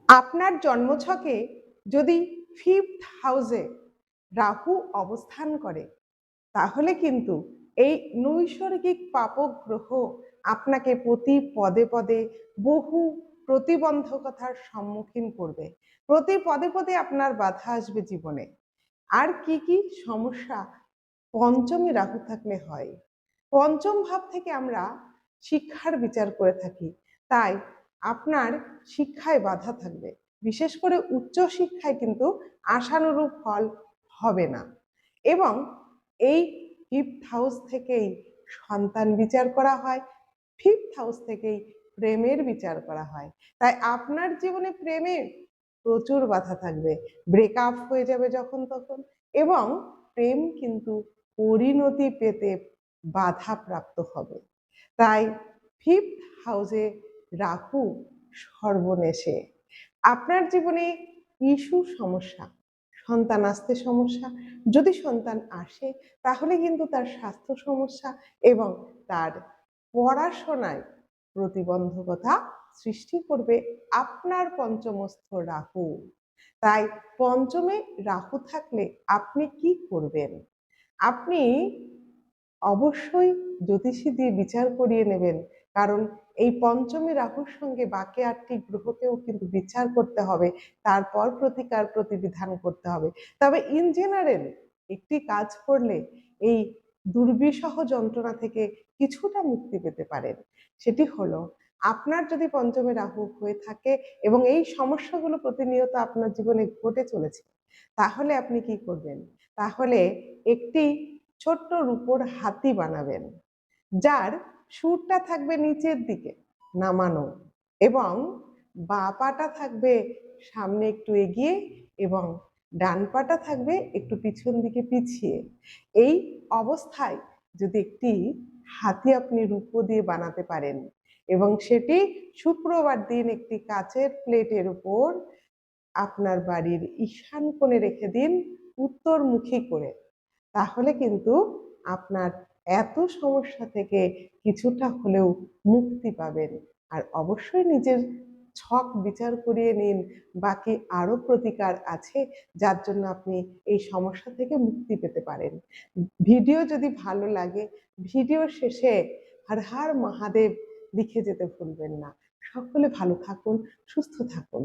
আপনার জন্মছকে যদি ফিফথ হাউসে রাহু অবস্থান করে, তাহলে কিন্তু এই নৈসর্গিক পাপক গ্রহ আপনাকে প্রতি পদে পদে বহু প্রতিবন্ধকতার সম্মুখীন করবে। প্রতি পদে পদে আপনার বাধা আসবে জীবনে। আর কি কি সমস্যা পঞ্চমে রাহু থাকলে হয়? পঞ্চম ভাব থেকে আমরা শিক্ষার বিচার করে থাকি, তাই আপনার শিক্ষায় বাধা থাকবে। বিশেষ করে উচ্চ শিক্ষায় কিন্তু আশানুরূপ ফল হবে না। এবং এই ফিফথ হাউস থেকেই সন্তান বিচার করা হয়, ফিফথ হাউস থেকেই প্রেমের বিচার করা হয়। তাই আপনার জীবনে প্রেমে প্রচুর বাধা থাকবে, ব্রেকআপ হয়ে যাবে যখন তখন, এবং প্রেম কিন্তু পরিণতি পেতে বাধাপ্রাপ্ত হবে। তাই ফিফথ হাউসে রাহু সর্বনেশে আপনার জীবনে ইস্যু সমস্যা, সন্তান আসতে সমস্যা, যদি সন্তান আসে তাহলে কিন্তু তার স্বাস্থ্য সমস্যা এবং তার পড়াশোনায় প্রতিবন্ধকতা সৃষ্টি করবে আপনার পঞ্চমস্থ রাহু। তাই পঞ্চমে রাহু থাকলে আপনি কি করবেন? আপনি অবশ্যই জ্যোতিষী দিয়ে বিচার করিয়ে নেবেন, কারণ এই পঞ্চমী রাহুর সঙ্গে বাকি ৮টি গ্রহকেও কিন্তু বিচার করতে হবে, তারপর প্রতিকার প্রতিবিধান করতে হবে। তবে ইন জেনারেল একটি কাজ করলে এই দুর্বিষহ যন্ত্রণা থেকে কিছুটা মুক্তি পেতে পারেন। সেটি হলো, আপনার যদি পঞ্চমে রাহু হয়ে থাকে এবং এই সমস্যাগুলো প্রতিনিয়ত আপনার জীবনে ঘটে চলেছে, তাহলে আপনি কি করবেন? তাহলে একটি ছোট্ট রূপোর হাতি বানাবেন, যার সুরটা থাকবে নিচের দিকে নামানো এবং বাঁ পাটা থাকবে সামনে একটু এগিয়ে এবং ডান পাটা থাকবে একটু পিছন দিকে পিছিয়ে। এই অবস্থায় যদি একটি হাতি আপনি রূপো দিয়ে বানাতে পারেন এবং সেটি শুক্রবার দিন একটি কাচের প্লেটের উপর আপনার বাড়ির ঈশান কোণে রেখে দিন, উত্তরমুখী করে, তাহলে কিন্তু আপনার এত সমস্যা থেকে কিছুটা হলেও মুক্তি পাবেন। আর অবশ্যই নিজের ছক বিচার করিয়ে নিন, বাকি আরও প্রতিকার আছে যার জন্য আপনি এই সমস্যা থেকে মুক্তি পেতে পারেন। ভিডিও যদি ভালো লাগে, ভিডিও শেষে হর হর মহাদেব লিখে যেতে ভুলবেন না। সকলে ভালো থাকুন, সুস্থ থাকুন।